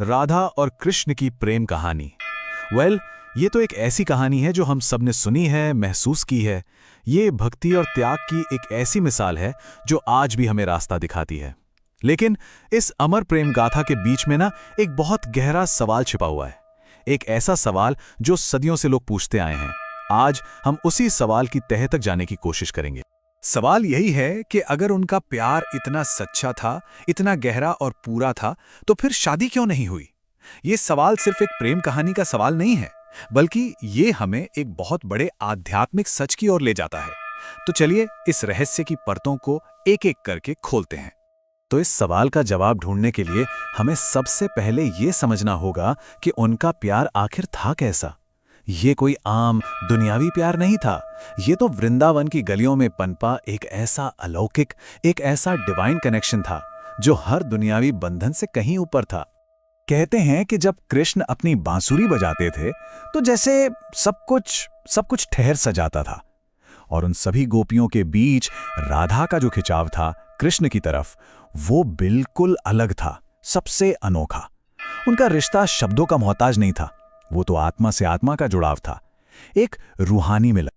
राधा और कृष्ण की प्रेम कहानी। ये तो एक ऐसी कहानी है जो हम सब ने सुनी है, महसूस की है। ये भक्ति और त्याग की एक ऐसी मिसाल है जो आज भी हमें रास्ता दिखाती है। लेकिन इस अमर प्रेम गाथा के बीच में ना एक बहुत गहरा सवाल छिपा हुआ है। एक ऐसा सवाल जो सदियों से लोग पूछते आए हैं। आज हम उसी सवाल की तह तक जाने की कोशिश करेंगे। सवाल यही है कि अगर उनका प्यार इतना सच्चा था, इतना गहरा और पूरा था, तो फिर शादी क्यों नहीं हुई? ये सवाल सिर्फ एक प्रेम कहानी का सवाल नहीं है, बल्कि ये हमें एक बहुत बड़े आध्यात्मिक सच की ओर ले जाता है। तो चलिए इस रहस्य की परतों को एक-एक करके खोलते हैं। तो इस सवाल का जवाब ढूंढने के लिए हमें सबसे पहले ये समझना होगा कि उनका प्यार आखिर था कैसा। ये कोई आम दुनियावी प्यार नहीं था। ये तो वृंदावन की गलियों में पनपा एक ऐसा अलौकिक, एक ऐसा डिवाइन कनेक्शन था जो हर दुनियावी बंधन से कहीं ऊपर था। कहते हैं कि जब कृष्ण अपनी बांसुरी बजाते थे तो जैसे सब कुछ ठहर सा जाता था। और उन सभी गोपियों के बीच राधा का जो खिंचाव था कृष्ण की तरफ, वो बिल्कुल अलग था, सबसे अनोखा। उनका रिश्ता शब्दों का मोहताज नहीं था, वो तो आत्मा से आत्मा का जुड़ाव था, एक रूहानी मिलन।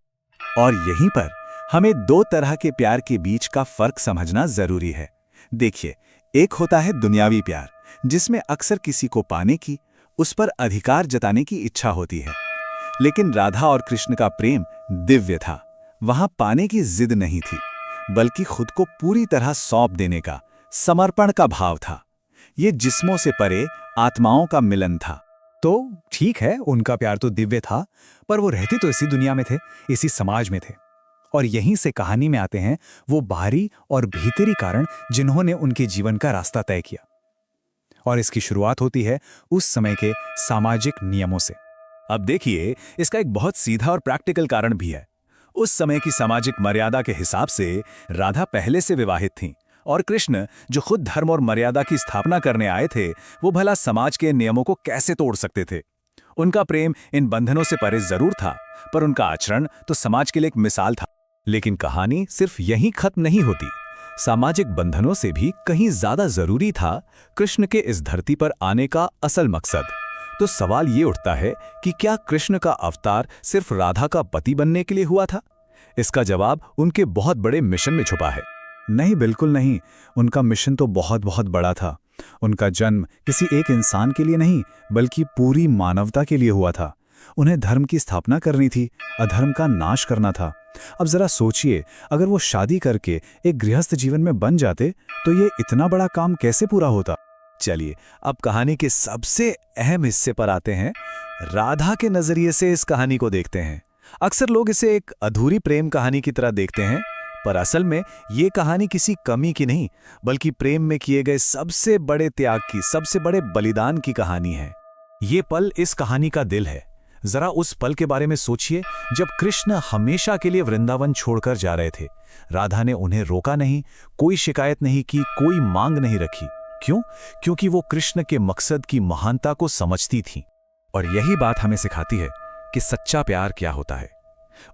और यहीं पर हमें दो तरह के प्यार के बीच का फर्क समझना जरूरी है। देखिए, एक होता है दुनियावी प्यार, जिसमें अक्सर किसी को पाने की, उस पर अधिकार जताने की इच्छा होती है। लेकिन राधा और कृष्ण का प्रेम दिव्य था। वहां पाने की जिद नहीं थी, बल्कि खुद को पूरी तरह सौंप देने का, समर्पण का भाव था। ये जिस्मों से परे आत्माओं का मिलन था। तो ठीक है, उनका प्यार तो दिव्य था, पर वो रहते तो इसी दुनिया में थे, इसी समाज में थे। और यहीं से कहानी में आते हैं वो बाहरी और भीतरी कारण जिन्होंने उनके जीवन का रास्ता तय किया। और इसकी शुरुआत होती है उस समय के सामाजिक नियमों से। अब देखिए, इसका एक बहुत सीधा और प्रैक्टिकल कारण भी है। उस समय की सामाजिक मर्यादा के हिसाब से राधा पहले से विवाहित थीं, और कृष्ण जो खुद धर्म और मर्यादा की स्थापना करने आए थे, वो भला समाज के नियमों को कैसे तोड़ सकते थे? उनका प्रेम इन बंधनों से परे जरूर था, पर उनका आचरण तो समाज के लिए एक मिसाल था। लेकिन कहानी सिर्फ यहीं खत्म नहीं होती। सामाजिक बंधनों से भी कहीं ज्यादा जरूरी था कृष्ण के इस धरती पर आने का असल मकसद। तो सवाल ये उठता है कि क्या कृष्ण का अवतार सिर्फ राधा का पति बनने के लिए हुआ था? इसका जवाब उनके बहुत बड़े मिशन में छुपा है। नहीं, बिल्कुल नहीं। उनका मिशन तो बहुत बहुत बड़ा था। उनका जन्म किसी एक इंसान के लिए नहीं, बल्कि पूरी मानवता के लिए हुआ था। उन्हें धर्म की स्थापना करनी थी, अधर्म का नाश करना था। अब जरा सोचिए, अगर वो शादी करके एक गृहस्थ जीवन में बन जाते तो ये इतना बड़ा काम कैसे पूरा होता? चलिए, अब कहानी के सबसे अहम हिस्से पर आते हैं। राधा के नजरिए से इस कहानी को देखते हैं। अक्सर लोग इसे एक अधूरी प्रेम कहानी की तरह देखते हैं, पर असल में ये कहानी किसी कमी की नहीं, बल्कि प्रेम में किए गए सबसे बड़े त्याग की, सबसे बड़े बलिदान की कहानी है। ये पल इस कहानी का दिल है। जरा उस पल के बारे में सोचिए, जब कृष्ण हमेशा के लिए वृंदावन छोड़कर जा रहे थे। राधा ने उन्हें रोका नहीं, कोई शिकायत नहीं की, कोई मांग नहीं रखी। क्यों? क्योंकि वो कृष्ण के मकसद की महानता को समझती थी। और यही बात हमें सिखाती है कि सच्चा प्यार क्या होता है।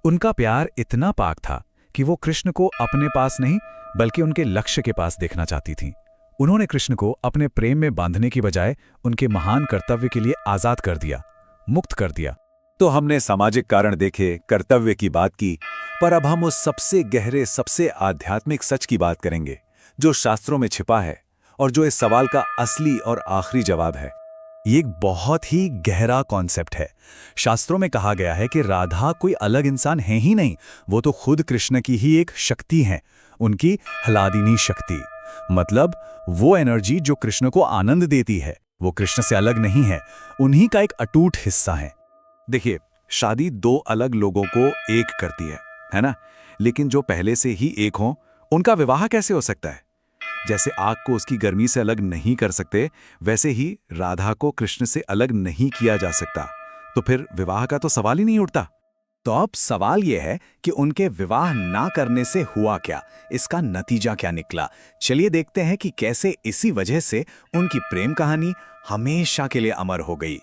उनका प्यार इतना पाक था कि वो कृष्ण को अपने पास नहीं, बल्कि उनके लक्ष्य के पास देखना चाहती थीं। उन्होंने कृष्ण को अपने प्रेम में बांधने की बजाय उनके महान कर्तव्य के लिए आजाद कर दिया, मुक्त कर दिया। तो हमने सामाजिक कारण देखे, कर्तव्य की बात की, पर अब हम उस सबसे गहरे, सबसे आध्यात्मिक सच की बात करेंगे, जो शास्त्रों में छिपा है और जो इस सवाल का असली और आखिरी जवाब है। ये एक बहुत ही गहरा कॉन्सेप्ट है। शास्त्रों में कहा गया है कि राधा कोई अलग इंसान है ही नहीं, वो तो खुद कृष्ण की ही एक शक्ति है, उनकी ह्लादिनी शक्ति। मतलब वो एनर्जी जो कृष्ण को आनंद देती है, वो कृष्ण से अलग नहीं है, उन्हीं का एक अटूट हिस्सा है। देखिए, शादी दो अलग लोगों को एक करती है ना? लेकिन जो पहले से ही एक हों, उनका विवाह कैसे हो सकता है? जैसे आग को उसकी गर्मी से अलग नहीं कर सकते, वैसे ही राधा को कृष्ण से अलग नहीं किया जा सकता। तो फिर विवाह का तो सवाल ही नहीं उठता। तो अब सवाल यह है कि उनके विवाह ना करने से हुआ क्या, इसका नतीजा क्या निकला। चलिए देखते हैं कि कैसे इसी वजह से उनकी प्रेम कहानी हमेशा के लिए अमर हो गई।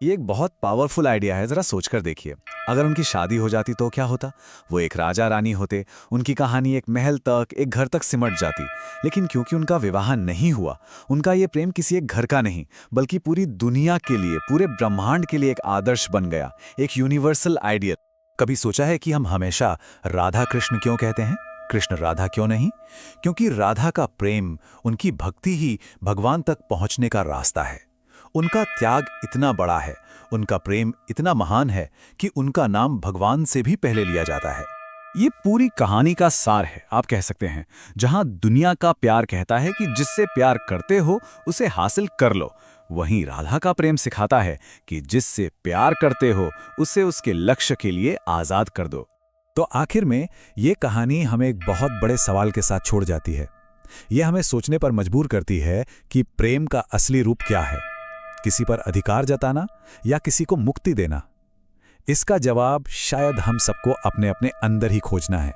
ये एक बहुत पावरफुल आइडिया है, जरा सोचकर देखिए। अगर उनकी शादी हो जाती तो क्या होता? वो एक राजा रानी होते, उनकी कहानी एक महल तक, एक घर तक सिमट जाती। लेकिन क्योंकि उनका विवाह नहीं हुआ, उनका ये प्रेम किसी एक घर का नहीं, बल्कि पूरी दुनिया के लिए, पूरे ब्रह्मांड के लिए एक आदर्श बन गया, एक यूनिवर्सल आइडियल। कभी सोचा है कि हम हमेशा राधा कृष्ण क्यों कहते हैं, कृष्ण राधा क्यों नहीं? क्योंकि राधा का प्रेम, उनकी भक्ति ही भगवान तक पहुंचने का रास्ता है। उनका त्याग इतना बड़ा है, उनका प्रेम इतना महान है कि उनका नाम भगवान से भी पहले लिया जाता है। ये पूरी कहानी का सार है, आप कह सकते हैं। जहां दुनिया का प्यार कहता है कि जिससे प्यार करते हो उसे हासिल कर लो, वहीं राधा का प्रेम सिखाता है कि जिससे प्यार करते हो उसे उसके लक्ष्य के लिए आजाद कर दो। तो आखिर में ये कहानी हमें एक बहुत बड़े सवाल के साथ छोड़ जाती है। ये हमें सोचने पर मजबूर करती है कि प्रेम का असली रूप क्या है, किसी पर अधिकार जताना या किसी को मुक्ति देना? इसका जवाब शायद हम सबको अपने अपने अंदर ही खोजना है।